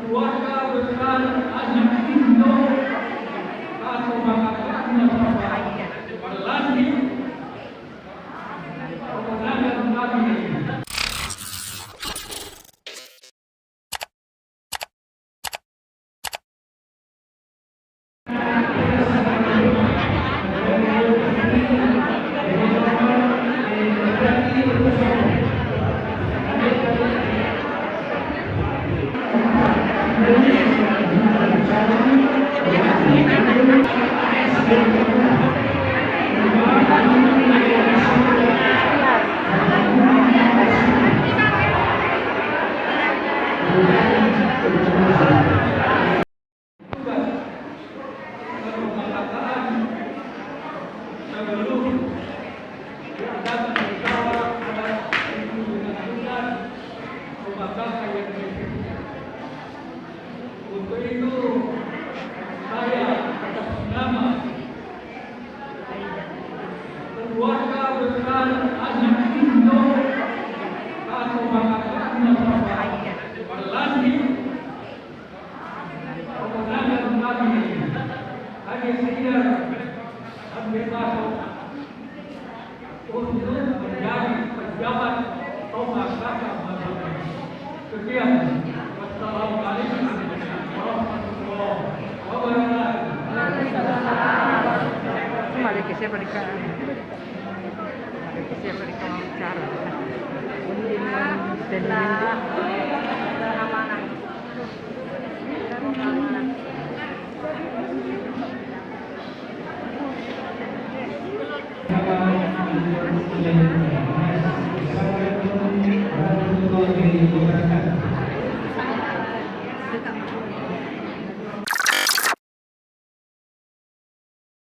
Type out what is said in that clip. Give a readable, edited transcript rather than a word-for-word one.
keluarga besar anak Indo atau bangsa berlanjut kemenangan kami. Untuk itu saya atas nama keluarga besar anak Indo atau bangsa berlanjut kemenangan kami hanya sekedar ambil masuk untuk menjadi pejabat Thomas Raka Masyarakat. Sekian. Wassalamualaikum warahmatullahi wabarakatuh. Kembali ke siapa di wawancara.